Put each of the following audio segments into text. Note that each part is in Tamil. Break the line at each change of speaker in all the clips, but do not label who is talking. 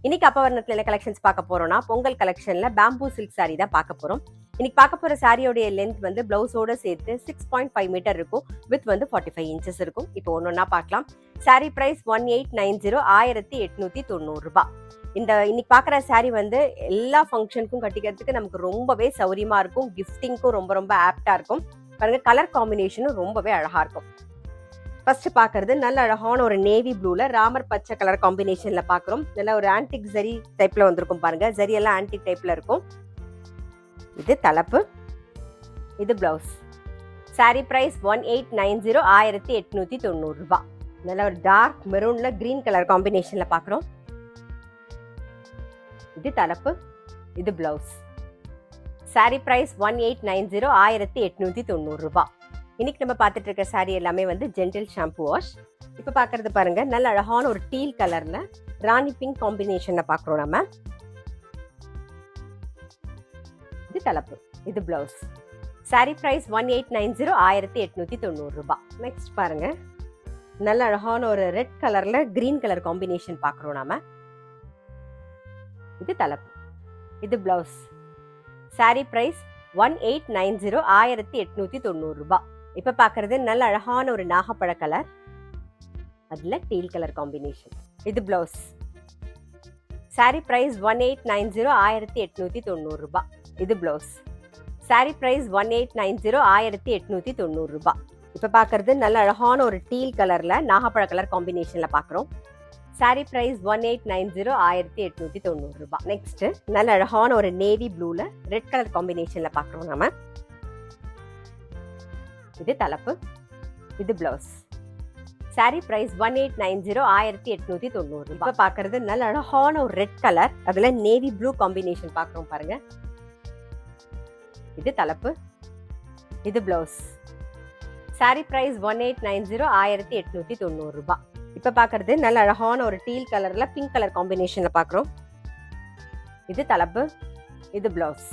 இன்னைக்கு அப்பவர்ணத்துல என்ன கலெக்ஷன்ஸ் பார்க்க போறோம்னா பொங்கல் கலெக்ஷன்ல பேம்பூ சில்க் சாரி தான் பார்க்க போறோம். இன்னைக்கு பார்க்க போற சாரியோட லென்த் வந்து பிளவுஸோட சேர்த்து 6.5 மீட்டர் இருக்கும். வித் வந்து 45 இன்ச்சஸ் இருக்கும். இப்போ ஒன்னொன்னா பார்க்கலாம். சாரி பிரைஸ் 1890 1890 ரூபாய். இன்னைக்கு பாக்குற சாரி வந்து எல்லா ஃபங்க்ஷனுக்கும் கட்டிக்கிறதுக்கு நமக்கு ரொம்பவே சௌரியமா இருக்கும். கிஃப்டிங்க்கும் ரொம்ப ரொம்ப ஆப்டா இருக்கும். பாருங்க, கலர் காம்பினேஷனும் ரொம்பவே அழகா இருக்கும். ஃபர்ஸ்ட் பாக்குறது நல்ல அழகான ஒரு நேவி ப்ளூல ராமர் பச்சை கலர் காம்பினேஷன்ல பாக்குறோம். நல்ல ஒரு ஆன்டிக் ஜரி டைப்ல வந்திருக்கும். பாருங்க, ஜரி எல்லாம் ஆன்டிக் டைப்ல இருக்கும். இது தலைப்பு, இது பிளவுஸ். சாரி பிரைஸ் 1890 1890 ரூபாய். நல்ல ஒரு டார்க் மெரூன்ல கிரீன் கலர் காம்பினேஷன்ல பாக்குறோம். இது தலைப்பு, இது பிளவுஸ். சாரி பிரைஸ் 1890 1890 ரூபாய். இன்னைக்கு நம்ம பார்த்துட்டு இருக்க சாரி எல்லாமே வந்து ஜென்டில் ஷாம்பு வாஷ். இப்போ பார்க்கறது பாருங்க, நல்ல அழகான ஒரு டீல் கலர்ல ராணி பிங்க் காம்பினேஷன்ல பார்க்குறோம் நம்ம. இது தலைப்பு, இது பிளவுஸ். சாரி பிரைஸ் 1890 1890 ரூபாய். நெக்ஸ்ட் பாருங்க, நல்ல அழகான ஒரு ரெட் கலர்ல கிரீன் கலர் காம்பினேஷன் பார்க்குறோம் நாம. இது தலைப்பு, இது பிளவுஸ். சாரி பிரைஸ் 1890 1890 ரூபாய். இப்ப பாக்குறது நல்ல அழகான ஒரு நாகப்பழ கலர், அதுல டீல் கலர் காம்பினேஷன். இது பிளவுஸ். சாரி பிரைஸ் 1890 1890 ரூபாய். இது பிளவுஸ். சாரி பிரைஸ் 1890 1890 ரூபாய். இப்ப பாக்குறது நல்ல அழகான ஒரு டீல் கலர்ல நாகப்பழ கலர் காம்பினேஷன்ல பாக்குறோம். சாரி பிரைஸ் 1890 1890 ரூபாய். நெக்ஸ்ட் நல்ல அழகான ஒரு நேவி ப்ளூல ரெட் கலர் காம்பினேஷன்ல பாக்குறோம் நாம. இது தலைப்பு, இது பிளவுஸ். சாரி பிரைஸ் 1890 1890 ரூபாய். இப்ப பாக்குறது நல்ல அழகான ஒரு ரெட் கலர், அதுல நேவி ப்ளூ காம்பினேஷன் பாக்குறோம் பாருங்க. இது தலைப்பு, இது பிளவுஸ். சாரி பிரைஸ் 1890 1890 ரூபாய். இப்ப பாக்குறது நல்ல அழகான ஒரு டீல் கலர்ல பிங்க் கலர் காம்பினேஷன்ல பாக்குறோம். இது தலைப்பு, இது பிளவுஸ்.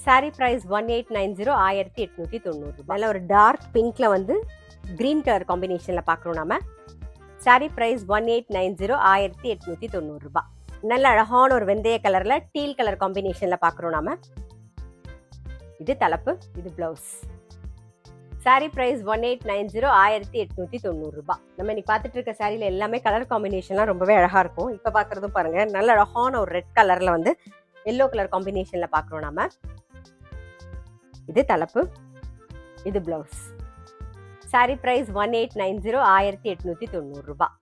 சாரி பிரைஸ் 1890 1890 ரூபாய். நல்ல ஒரு டார்க் பிங்க்ல வந்து கிரீன் கலர் காம்பினேஷன்ல பாக்குறோம் நாம. சாரி பிரைஸ் 1890 1890 ரூபாய். நல்ல அழகான ஒரு வெந்தய கலர்ல டீல் கலர் காம்பினேஷன்ல பாக்குறோம் நாம. இது தலைப்பு, இது பிளவுஸ். சாரி பிரைஸ் 1890 1890 ரூபாய். நம்ம இன்னைக்கு பார்த்துட்டு இருக்க சாரியில எல்லாமே கலர் காம்பினேஷன்லாம் ரொம்பவே அழகா இருக்கும். இப்ப பாக்குறதும் பாருங்க, நல்ல அழகான ஒரு ரெட் கலர்ல வந்து எல்லோ கலர் காம்பினேஷன்ல பாக்குறோம் நாம. இது தலைப்பு, இது பிளவுஸ். சாரி பிரைஸ் 1890 1890 ரூபாய்.